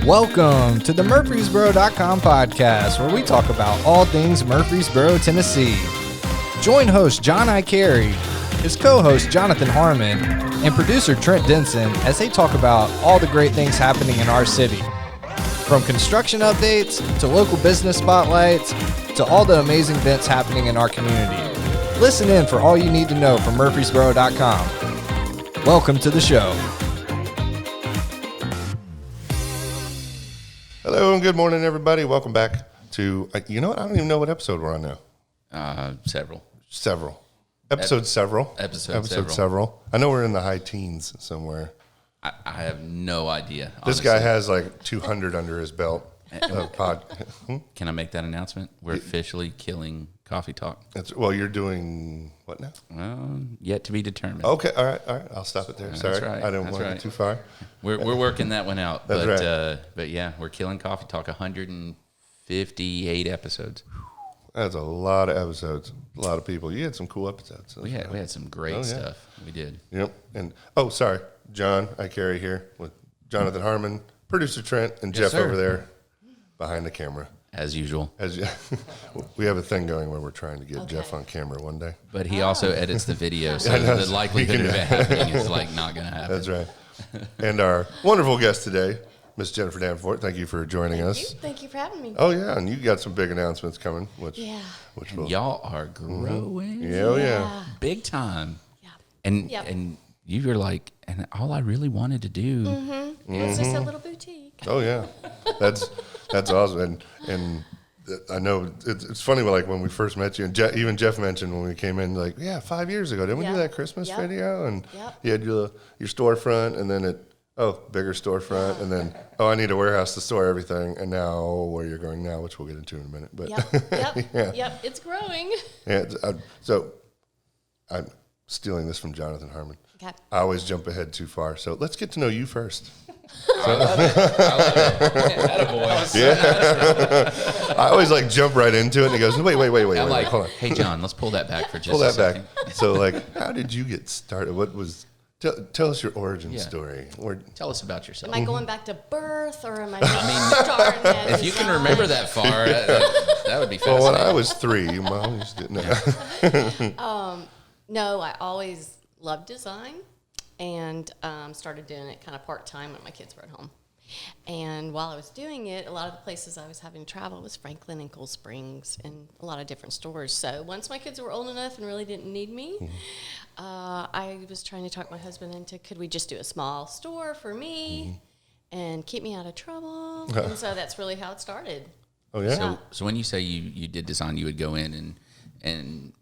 Welcome to the Murfreesboro.com podcast, where we talk about all things Murfreesboro, Tennessee. Join host John I. Carey, his co-host Jonathan Harmon, and producer Trent Denson as they talk about all the great things happening in our city. From construction updates to local business spotlights to all the amazing events happening in our community. Listen in for all you need to know from Murfreesboro.com. Welcome to the show. Hello and good morning, everybody. Welcome back to, you know what? I don't even know what episode we're on now. Several. Episode several. I know we're in the high teens somewhere. I have no idea. This guy has like 200 under his belt. Can I make that announcement? We're officially killing Coffee Talk. Well, you're doing what now? Yet to be determined. Okay, all right. I'll stop it there. Sorry, right. I didn't want to get too far. We're working that one out. That's right. But yeah, we're killing Coffee Talk. 158 episodes. That's a lot of episodes. A lot of people. You had some cool episodes. We had some great stuff. We did. Yep. And sorry, John I Carey here with Jonathan Harmon, producer Trent, and Jeff over there behind the camera. As usual. We have a thing going where we're trying to get Jeff on camera one day. But he also edits the video, so the likelihood of it happening is like not going to happen. That's right. And our wonderful guest today, Miss Jennifer Davenport, thank you for joining us. Thank you for having me. Oh, yeah, and you got some big announcements coming. Which Y'all are growing. Yeah. Big time. Yeah. And you were like, and all I really wanted to do. It's just a little boutique. Oh, yeah. That's awesome. And I know it's funny, like when we first met you, and even Jeff mentioned when we came in, like, 5 years ago, didn't we do that Christmas video? And you had your storefront, and then bigger storefront, and then, I need a warehouse to store everything, and now where you're going now, which we'll get into in a minute. But Yep, it's growing. Yeah, so I'm stealing this from Jonathan Harmon. Okay. I always jump ahead too far, so let's get to know you first. I love it. Yeah. I always jump right into it, and he goes, wait, I'm hold like, on. hey, John, let's pull that back for just Pull a that second. back. So, how did you get started? What was... Tell us your origin story. Tell us about yourself. Am I going back to birth, or am I just starting at if you can remember that far, that would be fascinating. Well, when I was 3, Mom used to... No, I always loved design, and started doing it kind of part-time when my kids were at home. And while I was doing it, a lot of the places I was having to travel was Franklin and Cool Springs and a lot of different stores. So once my kids were old enough and really didn't need me, I was trying to talk my husband into, could we just do a small store for me and keep me out of trouble? And so that's really how it started. Oh, yeah? So when you say you did design, you would go in and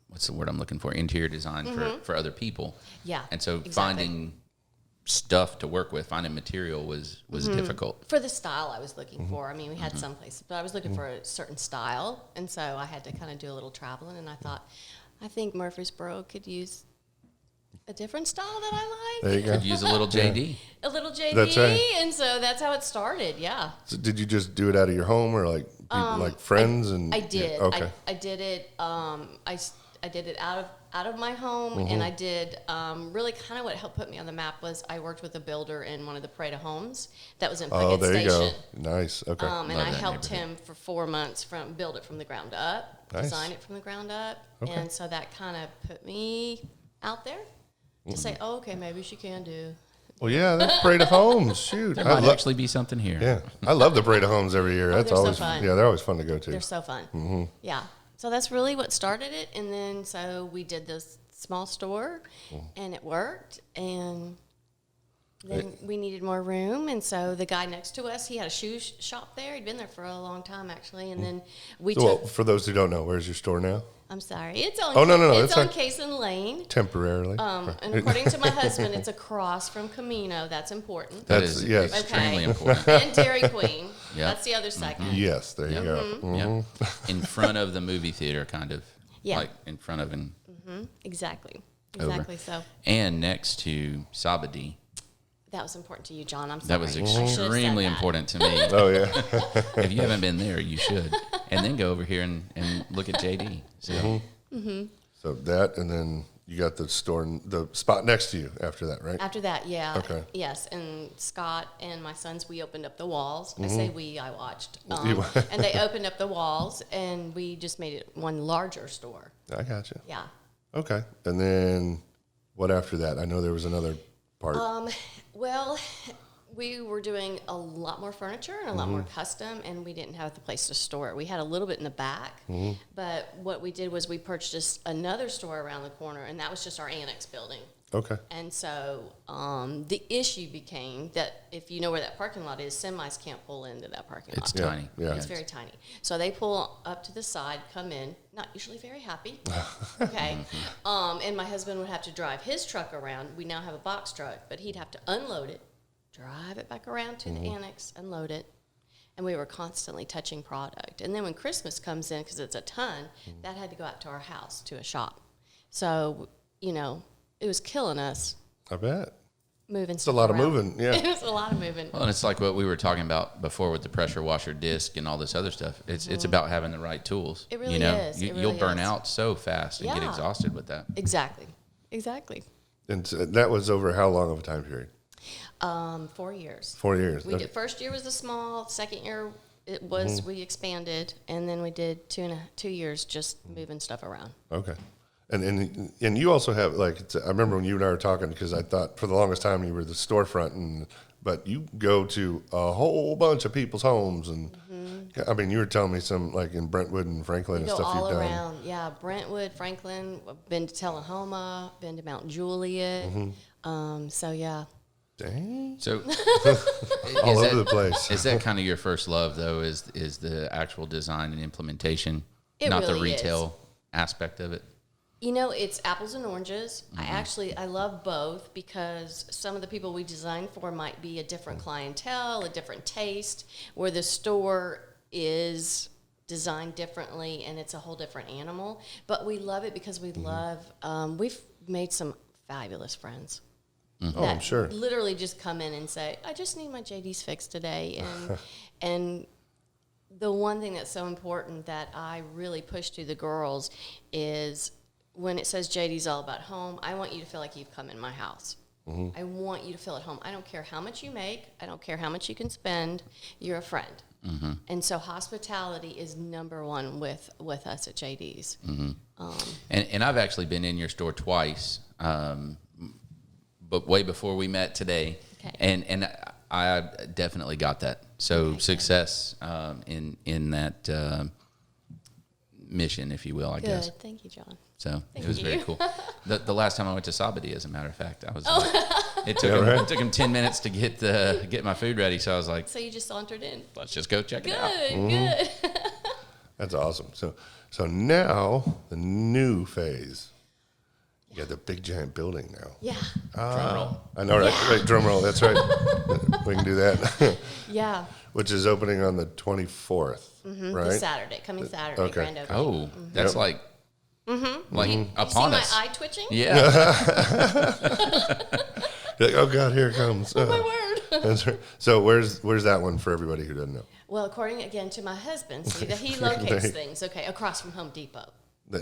what's the word I'm looking for? Interior design for other people. Yeah, and so exactly. finding stuff to work with, finding material was difficult. For the style I was looking for. I mean, we had some places, but I was looking for a certain style, and so I had to kind of do a little traveling, and I thought, I think Murfreesboro could use a different style that I like. There you go. Could use a little JD. A little JD, That's right. And so that's how it started, So did you just do it out of your home or people, friends? I did. Yeah, okay. I did it. I did it out of my home, and I did really kind of what helped put me on the map was I worked with a builder in one of the Parade homes that was in Puckett Station. Oh, there you go. Nice. Okay. And I helped him for 4 months build it from the ground up, design it from the ground up, and so that kind of put me out there to say, okay, maybe she can do. Well, yeah, that's Parade of Homes. Shoot, There might actually be something here. Yeah, I love the Parade of Homes every year. That's they're always so fun. Yeah, they're always fun to go to. They're so fun. Yeah. So that's really what started it, and then so we did this small store, and it worked, and then we needed more room, and so the guy next to us, he had a shoe shop there. He'd been there for a long time, actually, and then we took... For those who don't know, where's your store now? I'm sorry. It's on, it's on Cason Lane. Temporarily. And according to my husband, it's across from Camino. That's important. That is extremely important. And Dairy Queen. Yep. That's the other second. Yes, there you go. Yep. In front of the movie theater, kind of. Yeah. Like in front of and... Exactly. Over. So. And next to Sabadi. That was important to you, John. I'm sorry. That was extremely important to me. Oh, yeah. If you haven't been there, you should. And then go over here and look at JD. So, So that, and then you got the the spot next to you after that, right? After that, yeah. Okay. Yes, and Scott and my sons, we opened up the walls. I say we, I watched. And they opened up the walls, and we just made it one larger store. I got you. Yeah. Okay. And then what after that? I know there was another part. Well, we were doing a lot more furniture and a lot more custom, and we didn't have the place to store it. We had a little bit in the back, but what we did was we purchased another store around the corner, and that was just our annex building. Okay. And so the issue became that if you know where that parking lot is, semis can't pull into that parking lot. It's tiny. Yeah. It's very tiny. So they pull up to the side, come in, not usually very happy. Okay. And my husband would have to drive his truck around. We now have a box truck, but he'd have to unload it, drive it back around to the annex, unload it. And we were constantly touching product. And then when Christmas comes in, because it's a ton, that had to go out to our house, to a shop. So, you know, it was killing us. I bet. Moving It's a lot of moving, yeah. It was a lot of moving. Well, and it's like what we were talking about before with the pressure washer disc and all this other stuff. It's about having the right tools. It really you know? is. It You'll really burn is. out so fast and get Yeah. exhausted with that. Exactly. And so that was over how long of a time period? 4 years. 4 years. We Okay. did, first year was the small. Second year it was we expanded, and then we did 2 years just moving stuff around. Okay. And you also have, like, I remember when you and I were talking, because I thought for the longest time you were the storefront, but you go to a whole bunch of people's homes, and I mean, you were telling me some, like in Brentwood and Franklin and Go stuff all you've around. Yeah, Brentwood, Franklin, been to Tullahoma, been to Mount Juliet. So yeah. done. Dang. So All over the place. Is that kind of your first love, though, is the actual design and implementation, It not the really retail aspect of it? You know, it's apples and oranges. I love both, because some of the people we design for might be a different clientele, a different taste, where the store is designed differently and it's a whole different animal. But we love it because we love, we've made some fabulous friends. Oh, I'm sure. Literally just come in and say, I just need my JDs fixed today. And the one thing that's so important that I really push to the girls is when it says JDs All About Home, I want you to feel like you've come in my house. I want you to feel at home. I don't care how much you make. I don't care how much you can spend. You're a friend. And so hospitality is number one with us at JD's. And I've actually been in your store twice, but way before we met today. Okay. And I definitely got that. So success in that mission, if you will, I guess. Good. Thank you, John. So Thank it was very you. cool. The last time I went to Sabadi, as a matter of fact, I was. It took him 10 minutes to get my food ready. So I was like, So you just sauntered in. let's just go check it out. Good. That's awesome. So now the new phase. You got the big giant building now. Yeah. Drum roll. I know, right? Right, drum roll. That's right. We can do that. Yeah. Which is opening on the 24th, right? This Saturday, coming Saturday, Okay. grand opening. Oh, that's like You see upon my us. eye twitching? Yeah. You're like, oh God, here it comes. Oh, my word. That's right. So where's that one for everybody who doesn't know? Well, according again to my husband, see that he locates things. Okay, across from Home Depot.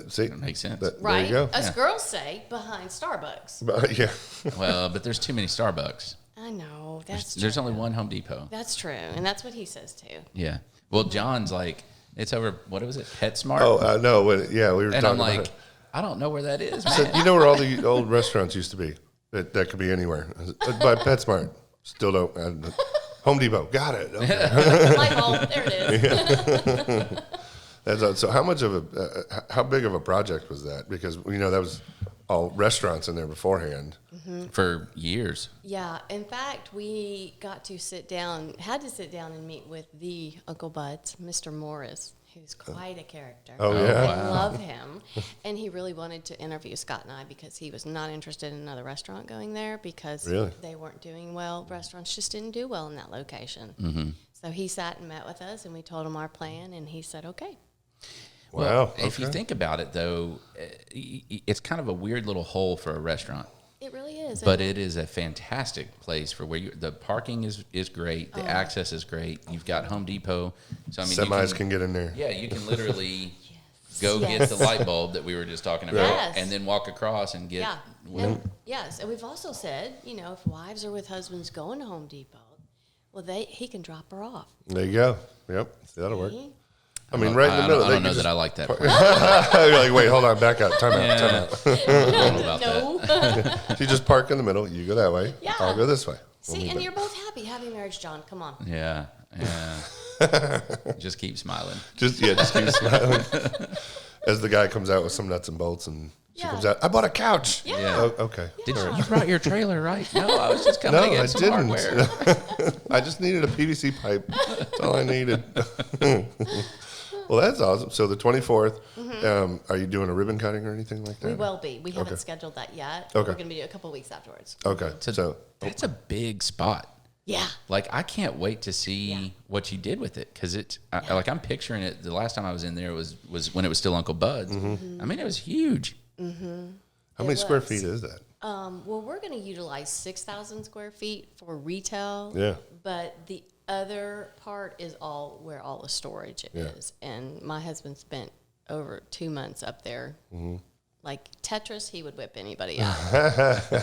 See, That makes sense. Right? There you go. Us girls say behind Starbucks. But, yeah. Well, but there's too many Starbucks. I know. That's There's true. only one Home Depot. That's true. And that's what he says too. Yeah. Well, John's like, it's over, what was it? PetSmart? Oh, no. We were and talking I'm like, about it. I don't know where that is, man. So, you know where all the old restaurants used to be? That could be anywhere. By PetSmart. Still don't. Home Depot. Got it. Okay. Light bulb. There it is. So how big of a project was that? Because, that was all restaurants in there beforehand. For years. Yeah. In fact, we had to sit down and meet with the Uncle Bud's, Mr. Morris, who's quite a character. Oh, yeah? I love him. And he really wanted to interview Scott and I because he was not interested in another restaurant going there because Really? they weren't doing well. Restaurants just didn't do well in that location. So he sat and met with us, and we told him our plan, and he said, okay. Well, Wow. if you think about it, though, it's kind of a weird little hole for a restaurant. It really is. But it is a fantastic place for where the parking is great. The access is great. You've got Home Depot. So, I mean, Semis can get in there. Yeah, you can literally go get the light bulb that we were just talking about, Yes. and then walk across and get. Yeah. Yes, and we've also said, if wives are with husbands going to Home Depot, well, he can drop her off. There you go. Yep. That'll work. See? I mean, right in the middle. I don't know that I like that. You're like, wait, hold on, back up, time out, time out. I don't know about that. So you just park in the middle. You go that way. Yeah. I'll go this way. See, and you're both happy marriage, John. Come on. Yeah. Just keep smiling. Just keep smiling. As the guy comes out with some nuts and bolts, and she comes out, I bought a couch. Yeah. Oh, okay. Did you brought your trailer, right? No, I was just coming to get some hardware. I just needed a PVC pipe. That's all I needed. Well, that's awesome. So the 24th, are you doing a ribbon cutting or anything like that? We will be. We haven't scheduled that yet. Okay. We're going to be a couple weeks afterwards. Okay. So That's a big spot. Yeah. Like, I can't wait to see what you did with it, because I'm picturing it. The last time I was in there was when it was still Uncle Bud's. I mean, it was huge. how many square feet is that? Well, we're going to utilize 6,000 square feet for retail. Yeah. But the other part is where all the storage is. And my husband spent over 2 months up there. Like Tetris, he would whip anybody out.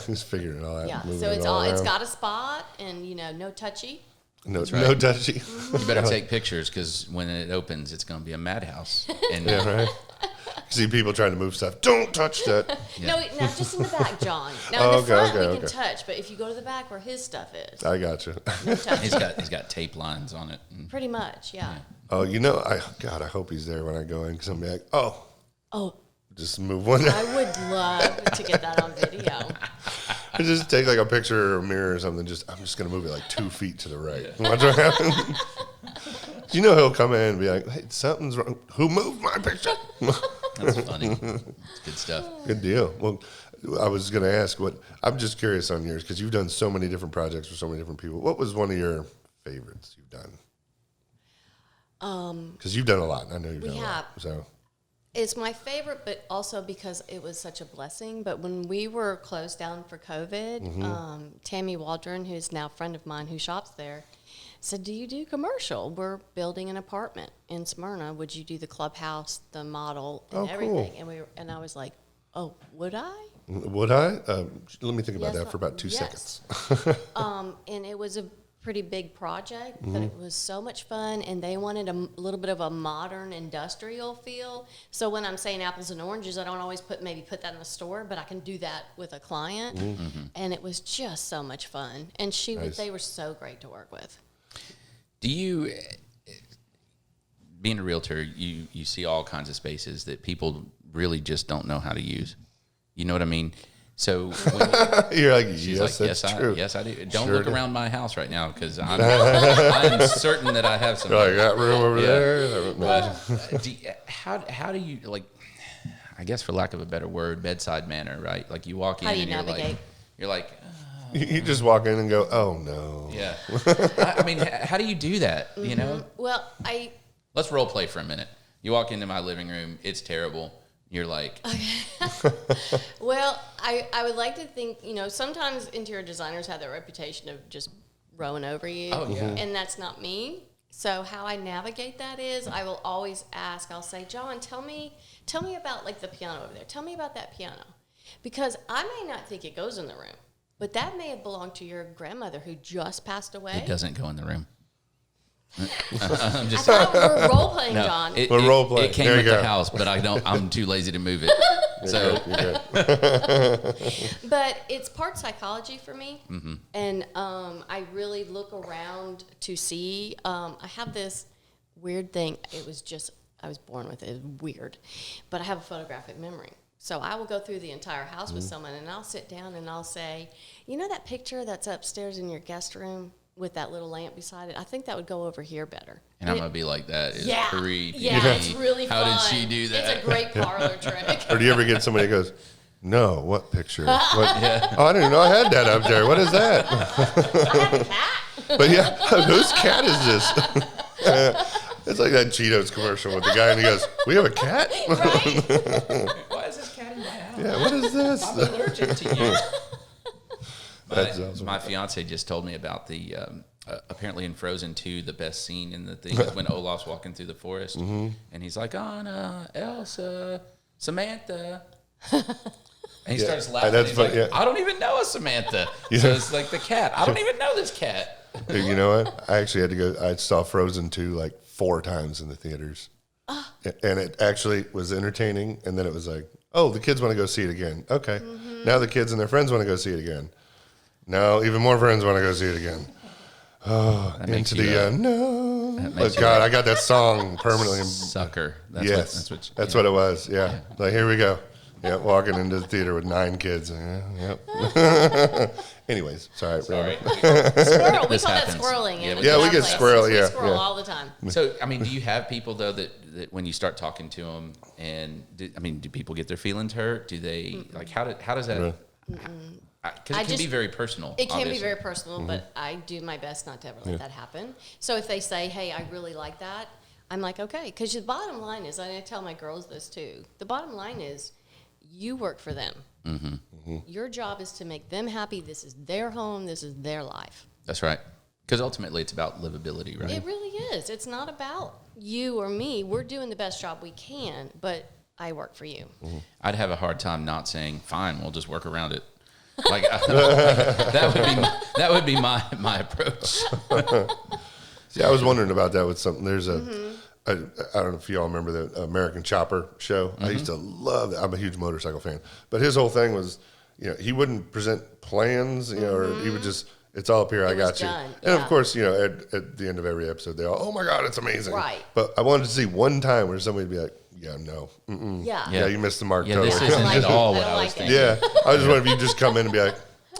He's figuring it all out. Yeah. moving So it all it's around. got a spot, and no touchy. No right. touchy. You better take pictures, because when it opens, it's going to be a madhouse. And Yeah, right. See people trying to move stuff. Don't touch that. No, not just in the back, John. Now in the front we can okay. touch, but if you go to the back where his stuff is, I got you. no touch. he's got tape lines on it. Pretty much, yeah. Oh, I hope he's there when I go in, because I'm like, Oh, just move one. I would love to get that on video. I just take like a picture or a mirror or something. I'm just gonna move it like 2 feet to the right. Watch what happens. He'll come in and be like, "Hey, something's wrong. Who moved my picture?" That's funny. It's good stuff. Good deal. Well, I was gonna ask I'm just curious on yours, because you've done so many different projects for so many different people. What was one of your favorites you've done? Because you've done a lot. I know you've done a lot. So. It's my favorite, but also because it was such a blessing. But when we were closed down for COVID, Tammy Waldron, who's now a friend of mine who shops there, said, "Do you do commercial? We're building an apartment in Smyrna. Would you do the clubhouse, the model, and everything?" Cool. And I was like, "Oh, would I?" Would I? Let me think about Yes, that for about 2 yes. seconds. And it was a pretty big project, but it was so much fun, and they wanted a little bit of a modern industrial feel. So when I'm saying apples and oranges, I don't always put that in the store, but I can do that with a client. And it was just so much fun. And they were so great to work with. Do you, being a realtor, you see all kinds of spaces that people really just don't know how to use. You know what I mean? So when You're like, she's yes, like, that's true. Yes, I do. Don't Sure look do. around my house right now, because I'm certain that I have some. I got room over there. But how do you, like, I guess for lack of a better word, bedside manner, right? Like, you walk in How do you and navigate? you're like, You just walk in and go, oh no. yeah. I mean, how do you do that? You know? Well, Let's role play for a minute. You walk into my living room, it's terrible. You're like, well, I would like to think, sometimes interior designers have that reputation of just rowing over you. Oh, yeah. And that's not me. So how I navigate that is I will always ask, I'll say, "John, tell me about like the piano over there. Tell me about that piano." Because I may not think it goes in the room, but that may have belonged to your grandmother who just passed away. it doesn't go in the room. I'm just I thought we were role playing, John. We're role playing. It came There with you the go. house, but I'm too lazy to move it. So You're good. But it's part psychology for me, and I really look around to see. I have this weird thing. I was born with it. It's weird, but I have a photographic memory. So I will go through the entire house with someone, and I'll sit down and I'll say, that picture that's upstairs in your guest room with that little lamp beside it, I think that would go over here better. And I'm going to be like, that is creepy. Yeah, it's really How fun. did she do that? It's a great parlor trick. Or do you ever get somebody who goes, no, what picture? What? Oh, I didn't even know I had that up there. What is that? I have a cat. But yeah, whose cat is this? It's like that Cheetos commercial with the guy and he goes, we have a cat? Right? Why is this cat in my house? Yeah, what is this? I'm allergic to you. That's awesome. My fiance just told me about the apparently in Frozen 2, the best scene in the thing is when Olaf's walking through the forest, and he's like, Anna, Elsa, Samantha. And he starts laughing. He's like, I don't even know a Samantha. So it's like the cat. I don't even know this cat. You know what? I actually had to go. I saw Frozen 2 like 4 times in the theaters. And it actually was entertaining. And then it was like, oh, the kids want to go see it again. Okay. Now the kids and their friends want to go see it again. Now even more friends want to go see it again. Oh, into the no. Oh, God, I got that song permanently. Sucker. That's what it was. Yeah. Like, here we go. Yeah, walking into the theater with 9 kids. Yep. Anyways, sorry. Squirrel. We call that squirreling. Yeah, we get squirrel. We squirrel all the time. So, I mean, do you have people though that when you start talking to them, and do people get their feelings hurt? Do they like how does that? Because it can be very personal. It can be very personal, but I do my best not to ever let that happen. So if they say, "Hey, I really like that," I'm like, "Okay," because the bottom line is, and I tell my girls this too. The bottom line is, you work for them. Your job is to make them happy. This is their home. This is their life. That's right. Because ultimately, it's about livability, right? It really is. It's not about you or me. We're doing the best job we can, but I work for you. I'd have a hard time not saying, "Fine, we'll just work around it." Like that would be my approach. See, I was wondering about that with something. There's I don't know if y'all remember the American Chopper show. I used to love it. I'm a huge motorcycle fan. But his whole thing was, he wouldn't present plans, or he would just, it's all up here, I got you. And of course, at the end of every episode, they all, oh my God, it's amazing. Right. But I wanted to see one time where somebody would be like, yeah, no. Yeah, you missed the mark. Yeah, totally. this isn't at all what I was thinking. Yeah, I just wonder if you just come in and be like,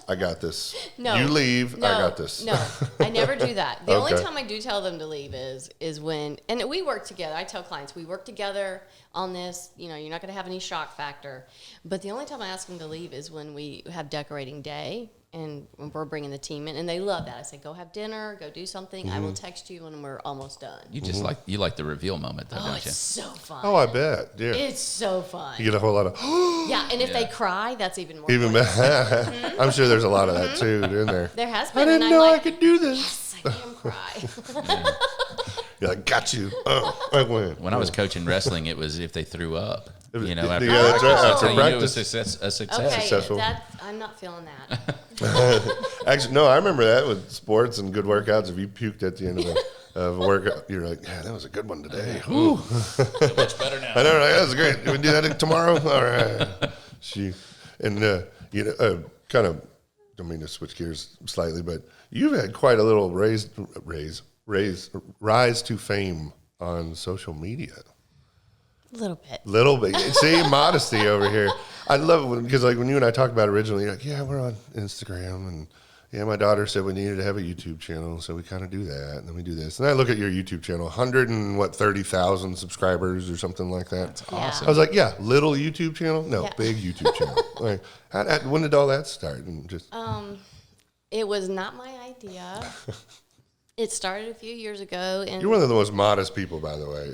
I got this. No. You leave, I got this. No, I never do that. The only time I do tell them to leave is when, and we work together. I tell clients, we work together on this. You're not going to have any shock factor. But the only time I ask them to leave is when we have decorating day and when we're bringing the team in. And they love that. I say, go have dinner, go do something. I will text you when we're almost done. You just like the reveal moment, though, don't you? It's so fun. Oh, I bet. Yeah. It's so fun. You get a whole lot of, yeah, and if they cry, that's even more even better. I'm sure there's a lot of that, too, in there. There has been. I didn't know I could do this. Yes, I can cry. You're like, got you. Oh, I win. When I was coaching wrestling, it was if they threw up. After that's right. After practice, practice. it was a success. Okay, Successful. I'm not feeling that. Actually, no, I remember that with sports and good workouts. If you puked at the end of a workout, you're like, yeah, that was a good one today. Ooh. Much better now. I know, right? That's great. We do that tomorrow? All right. Kind of, don't mean to switch gears slightly, but you've had quite a little rise to fame on social media. Little bit. See, modesty over here. I love it because, like, when you and I talked about it originally, you're like, yeah, we're on Instagram, and yeah, my daughter said we needed to have a YouTube channel, so we kind of do that, and then we do this. And I look at your YouTube channel, 30,000 subscribers or something like that. That's awesome. I was like, yeah, little YouTube channel? No, big YouTube channel. Like, when did all that start? And just it was not my idea. It started a few years ago. And you're one of the most modest people, by the way.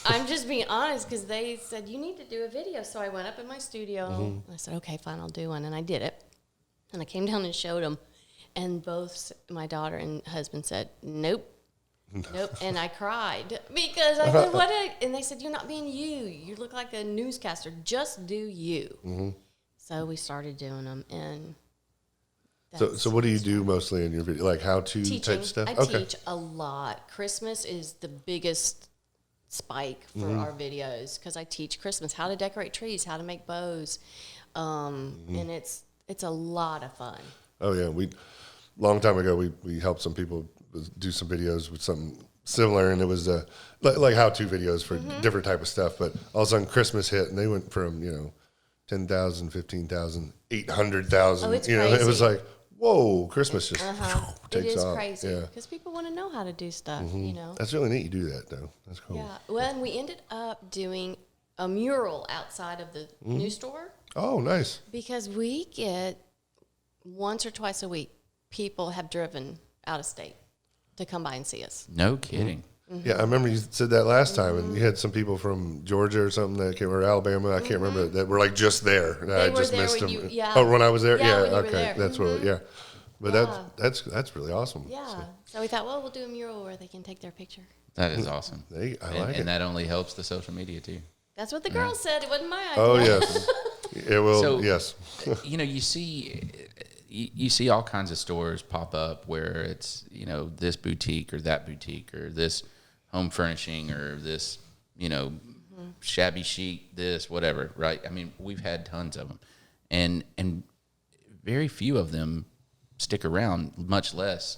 I'm just being honest because they said, you need to do a video. So I went up in my studio. And I said, okay, fine, I'll do one. And I did it. And I came down and showed them. And both my daughter and husband said, nope. And I cried because I said, and they said, you're not being you. You look like a newscaster. Just do you. So we started doing them. And So what do you do mostly in your video? Like how-to type stuff? I teach a lot. Christmas is the biggest spike for our videos because I teach Christmas, how to decorate trees, how to make bows. And it's a lot of fun. Oh, yeah. Long time ago, we helped some people do some videos with something similar, and it was like how-to videos for different type of stuff. But all of a sudden, Christmas hit, and they went from, 10,000, 15,000, 800,000. Oh, it's crazy. It was like, whoa, Christmas just takes off. It is crazy because people want to know how to do stuff, That's really neat you do that, though. That's cool. Yeah. Well, and we ended up doing a mural outside of the new store. Oh, nice. Because we get once or twice a week, people have driven out of state to come by and see us. No kidding. Yeah, I remember you said that last time, and you had some people from Georgia or something that came, or Alabama, I can't remember, that were like just there. And I just missed them. Yeah. Oh, when I was there? Yeah, when you were okay. there. That's what, yeah. But that's really awesome. Yeah. So we thought, well, we'll do a mural where they can take their picture. That is awesome. I like it. And that only helps the social media too. That's what the girls said. It wasn't my idea. Oh, yes. It will, So, yes. You see all kinds of stores pop up where it's, this boutique or that boutique or this home furnishing or this, shabby chic, this, whatever, right? I mean, we've had tons of them. And very few of them stick around, much less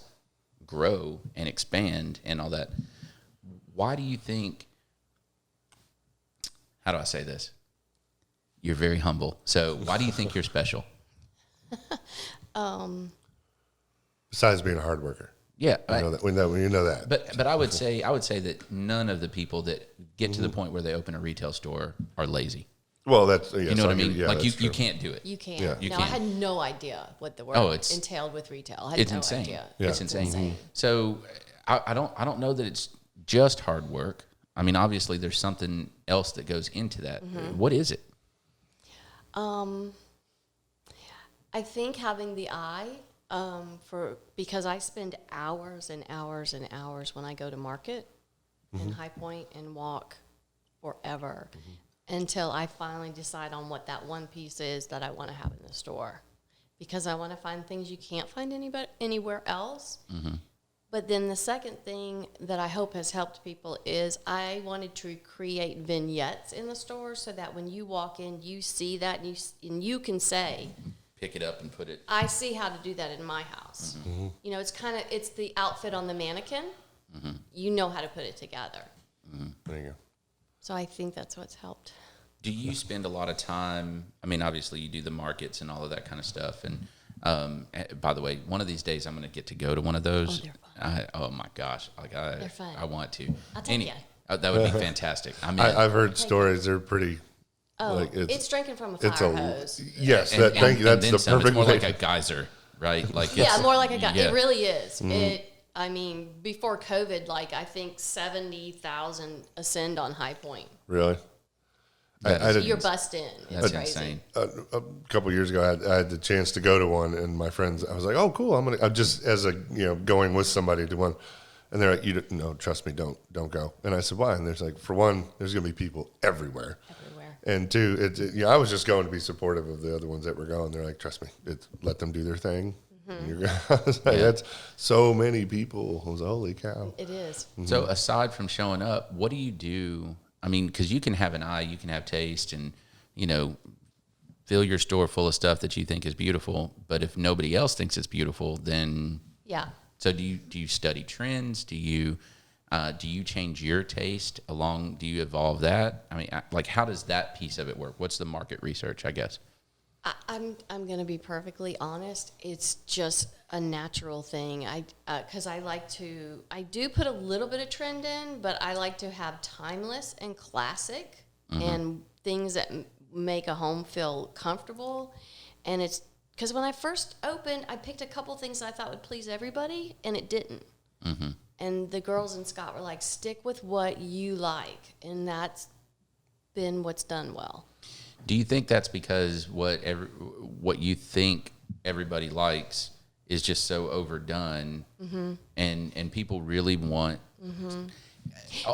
grow and expand and all that. Why do you think, how do I say this? You're very humble. So why do you think you're special? Besides being a hard worker. Yeah. We know that. But I would say that none of the people that get to the point where they open a retail store are lazy. Well, that's, yes, you know what I mean? Yeah, like you can't do it. You can't. Yeah. You I can't. had no idea what the work entailed with retail. I had no insane. idea. Yeah. It's insane. So I don't know that it's just hard work. I mean, obviously there's something else that goes into that. What is it? I think having the eye because I spend hours and hours and hours when I go to market in High Point and walk forever until I finally decide on what that one piece is that I want to have in the store, because I want to find things you can't find anywhere else. But then the second thing that I hope has helped people is I wanted to create vignettes in the store so that when you walk in, you see that and you can say, Pick it up and put it. I see how to do that in my house. It's the outfit on the mannequin. You know how to put it together. There you go. So I think that's what's helped. Do you spend a lot of time? I mean, obviously you do the markets and all of that kind of stuff. And by the way, one of these days I'm going to get to go to one of those. Oh, they're fun. Oh my gosh, They're fun. I want to. I'll take you. That would be fantastic. I mean, I've heard stories. They're pretty. Oh, it's drinking from a fire hose. Yes, thank you. That's the perfect. It's more like a geyser, right? Like more like a geyser. Yeah. It really is. I mean, before COVID, I think 70,000 ascend on High Point. Really? You're bussed in. It's That's crazy. insane. A couple of years ago, I had the chance to go to one, and my friends, I was like, "Oh, cool! I'm just as going with somebody to one," and they're like, "You don't, no, trust me, don't go." And I said, "Why?" And there's like, for one, there's going to be people everywhere, and two, I was just going to be supportive of the other ones that were going. They're like, "Trust me, let them do their thing." That's so many people. I was, holy cow! It is. So aside from showing up, what do you do? I mean, because you can have an eye, you can have taste, and fill your store full of stuff that you think is beautiful. But if nobody else thinks it's beautiful, then yeah. So do you study trends? Do you change your taste along? Do you evolve that? I mean, how does that piece of it work? What's the market research, I guess? I'm going to be perfectly honest. It's just a natural thing. Because I do put a little bit of trend in, but I like to have timeless and classic and things that make a home feel comfortable. And it's because when I first opened, I picked a couple things that I thought would please everybody, and it didn't. And the girls in Scott were like, stick with what you like. And that's been what's done well. Do you think that's because what you think everybody likes is just so overdone, and people really want?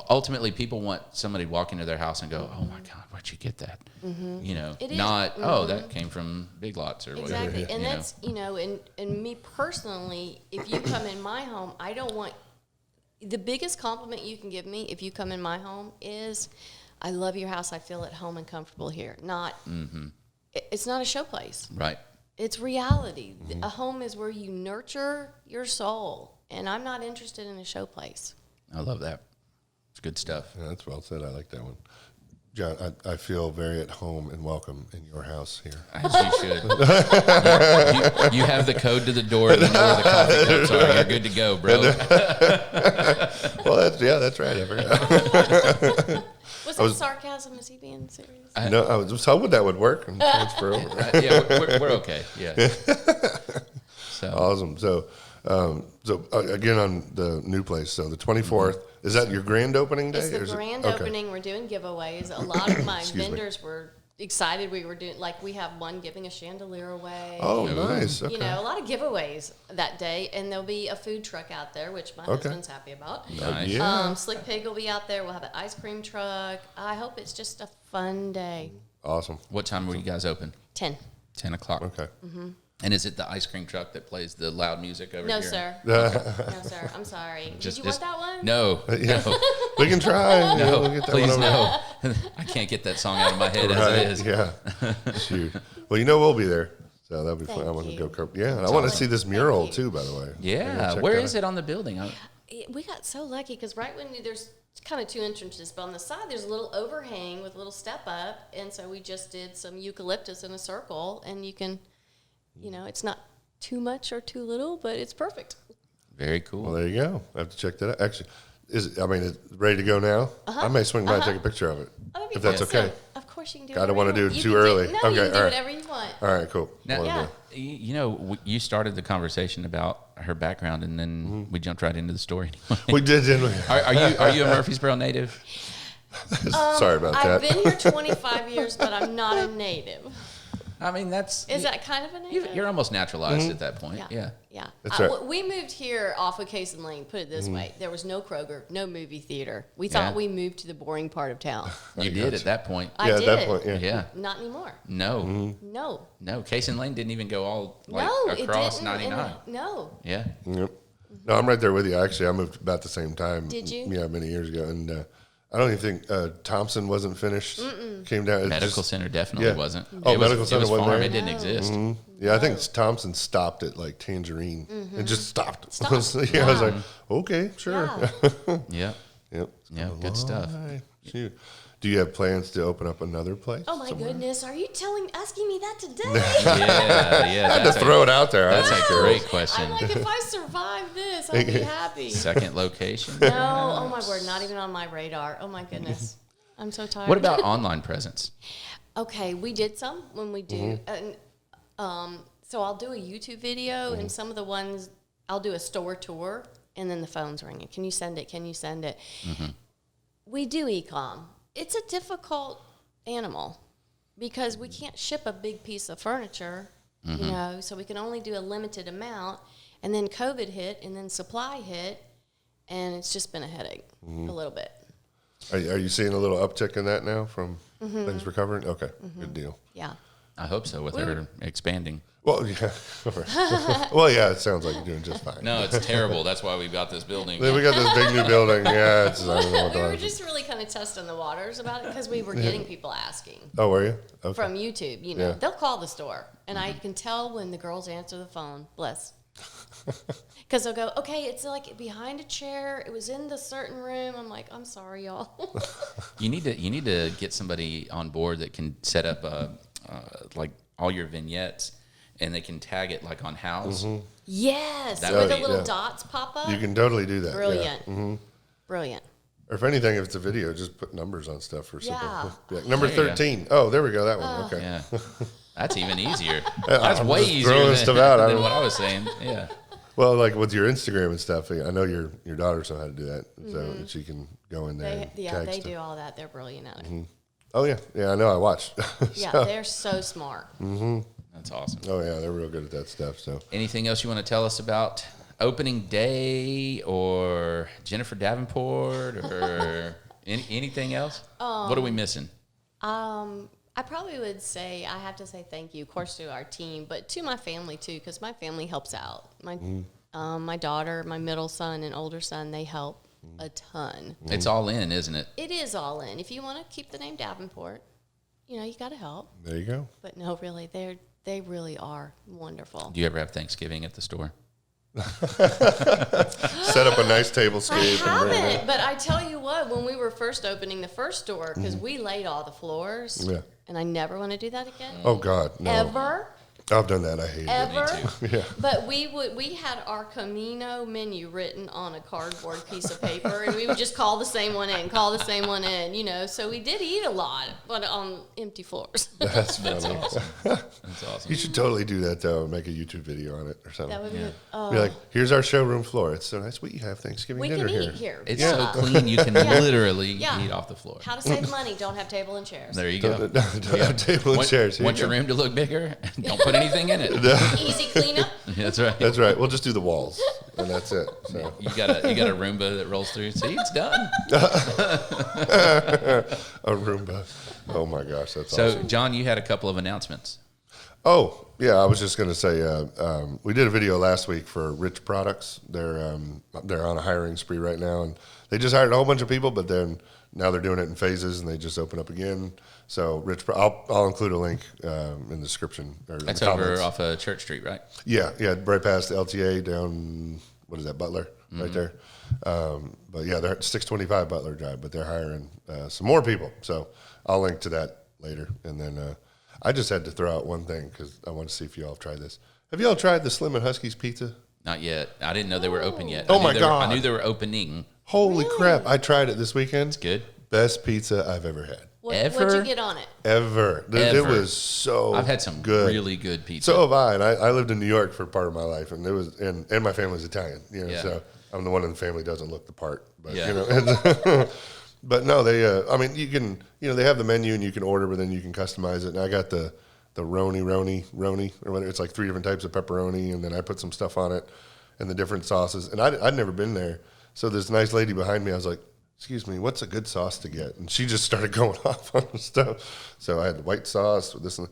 Ultimately, people want somebody to walk into their house and go, "Oh my God, where'd you get that?" Oh, that came from Big Lots or whatever. Exactly, and that's and me personally, if you come in my home, I don't want the biggest compliment you can give me if you come in my home is, I love your house. I feel at home and comfortable here. It's not a show place. Right. It's reality. A home is where you nurture your soul, and I'm not interested in a show place. I love that. It's good stuff. Yeah, that's well said. I like that one. John, I feel very at home and welcome in your house here. As you should. you have the code to the door. You know where the coffee cups are. You're good to go, bro. Well, that's right. I forgot. Was that sarcasm? Is he being serious? No, I was just hoping that would work and transfer over. Yeah, we're okay. Yeah. So. Awesome. So again, on the new place, so the 24th, is that your grand opening day? It's the grand opening. We're doing giveaways. A lot of my vendors were excited. We were doing, like, we have one giving a chandelier away. Oh, nice. Okay. You know, a lot of giveaways that day, and there'll be a food truck out there, which my husband's happy about. Nice. Yeah. Slick Pig will be out there. We'll have an ice cream truck. I hope it's just a fun day. Awesome. What time were you guys open? 10. 10 o'clock. Okay. And is it the ice cream truck that plays the loud music over No, here? sir. No, sir. I'm sorry. Did you want that one? No. No. We can try. No, we'll get that please one over. no. I can't get that song out of my head Right, as it is. yeah. Shoot. Well, you know we'll be there, so that'll be fun. Thank I want to you. go. Yeah, and I want to see this mural too. By the way. Yeah. Where is it on the building? We got so lucky because right when there's kind of 2 entrances, but on the side there's a little overhang with a little step up, and so we just did some eucalyptus in a circle, and you can, you know, it's not too much or too little, but it's perfect. Very cool. Well, there you go. I have to check that out. Actually, is it ready to go now? I may swing by and take a picture of it, if that's okay. Of course you can do it. I don't want to do it You too can early. No, Okay, you can do all right. whatever you want. All right, cool. Now, Yeah. You know, you started the conversation about her background, and then we jumped right into the story. We did, didn't we? Are you a Murfreesboro native? Sorry about that. I've been here 25 years, but I'm not a native. I mean, that's... Is that kind of a native? You're almost naturalized at that point. Yeah. That's right. We moved here off of Case and Lane, put it this way. There was no Kroger, no movie theater. We thought we moved to the boring part of town. You did at that point. I did. At that point, yeah. Yeah. Not anymore. No. No. Case and Lane didn't even go all No, it across didn't. 99. No. Yeah. Yep. No, I'm right there with you. Actually, I moved about the same time. Did you? Yeah, many years ago. And I don't even think Thompson wasn't finished. Came down. Medical center definitely wasn't. Oh, It medical center it was wasn't farm. there? It didn't exist. Yeah, I think Thompson stopped at like Tangerine. It just stopped. Stopped. I was like, okay, sure. Yeah. Yeah. Yep. Yeah, good stuff. Right. Shoot. Do you have plans to open up another place? Oh my goodness, are you asking me that today? Yeah. I had to throw it out there. That's a great question. I'm like, if I survive this, I'll be happy. Second location. No, oh my word, not even on my radar. Oh my goodness, I'm so tired. What about online presence? Okay, we did some when we do, and so I'll do a YouTube video, and some of the ones I'll do a store tour, and then the phone's ringing. Can you send it? Can you send it? We do e-com. It's a difficult animal because we can't ship a big piece of furniture, you know, so we can only do a limited amount. And then COVID hit, and then supply hit, and it's just been a headache a little bit. Are you seeing a little uptick in that now from things recovering? Okay, good deal. Yeah. I hope so with her expanding. Well, yeah. Well, yeah, it sounds like you're doing just fine. No, it's terrible. That's why we've got this building. Then we got this big new building. Yeah, it's, I don't know what We were to just really kind of testing the waters about it because we were getting people asking Oh, were you? Okay. from YouTube. You know, Yeah. they'll call the store, and I can tell when the girls answer the phone. Bless. Because they'll go, okay, it's like behind a chair. It was in the certain room. I'm like, I'm sorry, y'all. You need to get somebody on board that can set up like all your vignettes, and they can tag it like on house. Yes, That where would the be- little dots pop up. You can totally do that. Brilliant. Yeah. Brilliant. Or if anything, if it's a video, just put numbers on stuff for simple. Yeah. Number There you go. 13. Oh, there we go. That one. Okay. Yeah, that's even easier. That's I'm way just easier throwing than, stuff out. I than don't- what I was saying. Yeah. Well, like with your Instagram and stuff, I know your daughters know how to do that, so that she can go in there. They, and tag they stuff. do all that. They're brilliant at it. Oh yeah, I know. I watched. Yeah, So- they're so smart. That's awesome. Oh yeah, they're real good at that stuff. So Anything else you want to tell us about opening day or Jennifer Davenport or anything else? What are we missing? I probably would say, I have to say thank you, of course, to our team, but to my family too, because my family helps out. My daughter, my middle son, and older son, they help a ton. It's all in, isn't it? It is all in. If you want to keep the name Davenport, you know, you got to help. there you go. But no, really, they really are wonderful. Do you ever have Thanksgiving at the store? Set up a nice I tablescape and bring it haven't, but I tell you what, when we were first opening the first store, because we laid all the floors, Yeah. and I never want to do that again. Oh God, no. Ever. I've done that. I hate ever. it. Yeah. But we had our Camino menu written on a cardboard piece of paper, and we would just call the same one in, you know. So we did eat a lot, but on empty floors. That's awesome. That's awesome. You should totally do that though. Make a YouTube video on it or something. That would be like, here's our showroom floor. It's so nice. We have Thanksgiving dinner here. We can eat here. It's so clean you can literally eat off the floor. How to save money? Don't have table and chairs. There you go. Don't have table and chairs. Want your room to look bigger? Don't put anything in it. Easy cleanup. That's right. That's right. We'll just do the walls, and that's it. So. You got a Roomba that rolls through. See, it's done. A Roomba. Oh my gosh, that's so, awesome. John, you had a couple of announcements. Oh yeah, I was just going to say we did a video last week for Rich Products. They're on a hiring spree right now, and they just hired a whole bunch of people, but then now they're doing it in phases, and they just open up again. So I'll include a link in the description. Or That's in the over comments. off of Church Street, right? Yeah, right past the LTA down. What is that, Butler? Right there. But yeah, they're at 625 Butler Drive, but they're hiring some more people. So I'll link to that later. And then I just had to throw out one thing because I want to see if you all have tried this. Have you all tried the Slim and Husky's pizza? Not yet. I didn't know they were open yet. Oh my God. I knew they were opening. Holy crap. I tried it this weekend. It's good. Best pizza I've ever had. What'd you get on it? Ever. It was so I've had some good. really good pizza. So have I. And I lived in New York for part of my life, and it was and my family's Italian. You know, so I'm the one in the family that doesn't look the part. But you know, but no, they I mean you can they have the menu and you can order, but then you can customize it. And I got the roni or whatever. It's like 3 different types of pepperoni, and then I put some stuff on it and the different sauces. And I'd never been there. So this nice lady behind me, I was like, excuse me, what's a good sauce to get? And she just started going off on the stuff. So I had the white sauce with this, and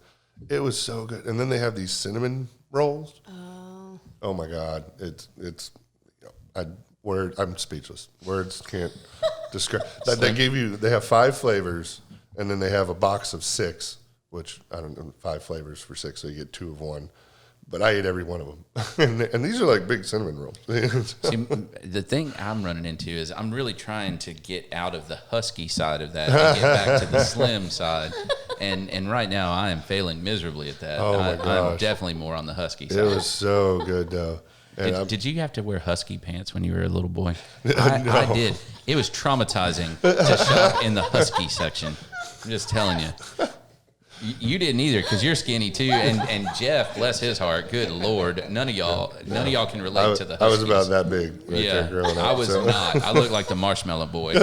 it was so good. And then they have these cinnamon rolls. Oh my God, I'm speechless. Words can't describe. They have 5 flavors, and then they have a box of 6, which I don't know, 5 flavors for 6, so you get 2 of one. But I ate every one of them. and these are like big cinnamon rolls. See, the thing I'm running into is I'm really trying to get out of the husky side of that and get back to the slim side. And right now I am failing miserably at that. Oh my gosh. I'm definitely more on the husky side. It was so good, though. Did you have to wear husky pants when you were a little boy? I did. It was traumatizing to shop in the husky section. I'm just telling you. You didn't either because you're skinny too, and Jeff, bless his heart, good Lord, none of y'all can relate to the Huskies. I was about that big there growing up. I was not. I looked like the Marshmallow Boy.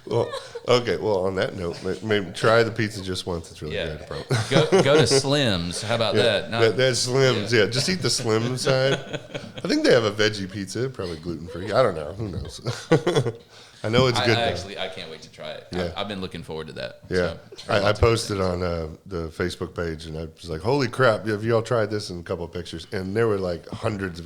Well, okay. Well, on that note, maybe try the pizza just once. It's really good. Go to Slim's. How about that? That's Slim's. Yeah, just eat the Slim side. I think they have a veggie pizza, probably gluten free. I don't know. Who knows? I know it's good. I can't wait to try it. Yeah. I've been looking forward to that. Yeah, so, I posted on the Facebook page, and I was like, "Holy crap! Have you all tried this?" And a couple of pictures, and there were like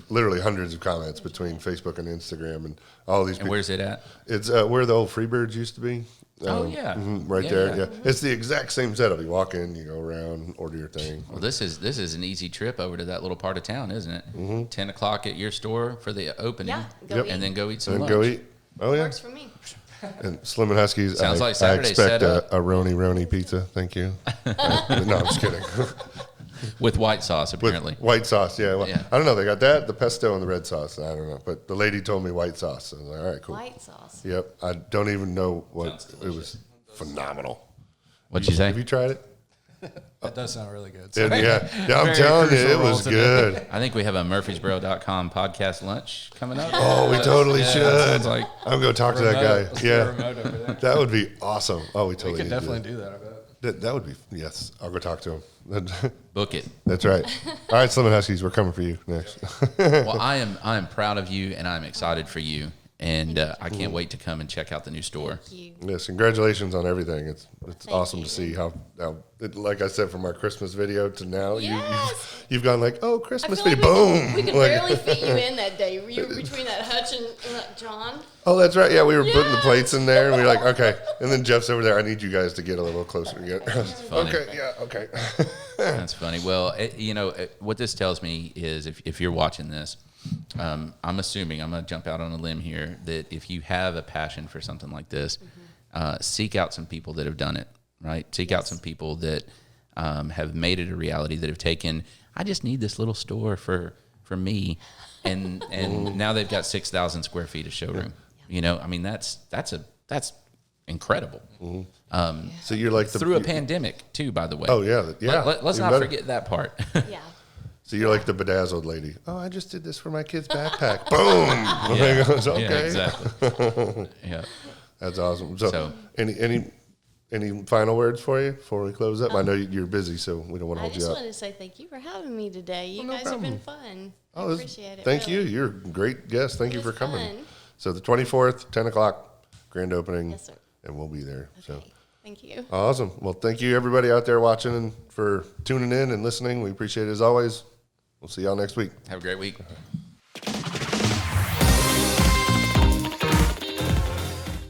literally hundreds of comments between Facebook and Instagram, and all these. And where's it at? It's where the old Freebirds used to be. Right there. Yeah, it's the exact same setup. You walk in, you go around, order your thing. Well, this is an easy trip over to that little part of town, isn't it? 10:00 at your store for the opening, and then go eat some lunch. Go eat. Oh yeah, works for me. And Slim and Huskies. Sounds like I Saturday's expect set up. a roni pizza. Thank you. No, I'm just kidding. With white sauce, apparently. With white sauce, yeah. Well, I don't know. They got that, the pesto, and the red sauce. I don't know. But the lady told me white sauce. So I was like, all right, cool. White sauce. Yep. I don't even know what it was. Phenomenal. What'd you say? Have you tried it? That does sound really good. So. Yeah, I'm telling you, it was good. I think we have a Murfreesboro.com podcast lunch coming up. Oh, we totally should. Like I'm going to talk to that guy. Yeah. That would be awesome. Oh, we totally could definitely do that, I bet. That would be, yes. I'll go talk to him. Book it. That's right. All right, Slim and Huskies, we're coming for you next. Well, I am proud of you, and I'm excited for you. And I can't wait to come and check out the new store. Thank you. Yes, congratulations on everything. It's awesome to see how like I said, from our Christmas video to now, you've gone like, oh, Christmas video, boom. We could barely fit you in that day. You were between that Hutch and John. Oh, that's right. Yeah, we were putting the plates in there, and we were like, okay. And then Jeff's over there. I need you guys to get a little closer again. Okay, yeah, okay. That's funny. Well, what this tells me is if you're watching this, I'm assuming, I'm going to jump out on a limb here, that if you have a passion for something like this, seek out some people that have done it. right? Seek out some people that have made it a reality, that have taken, I just need this little store for me. And now they've got 6,000 square feet of showroom. You know, I mean, that's incredible. So you're like through a pandemic too, by the way. Oh yeah. Let's not forget that part. Yeah. So you're like the bedazzled lady. Oh, I just did this for my kid's backpack. Boom. Yeah. Okay. Yeah, exactly. Yeah. That's awesome. So any final words for you before we close up? I know you're busy, so we don't want to hold you up. I just wanted to say thank you for having me today. You guys have been fun. I appreciate it. Thank you. You're a great guest. Thank you for coming. Fun. So the 24th, 10 o'clock, grand opening. Yes, sir. And we'll be there. Okay. So thank you. Awesome. Well, thank you everybody out there watching and for tuning in and listening. We appreciate it as always. We'll see y'all next week. Have a great week.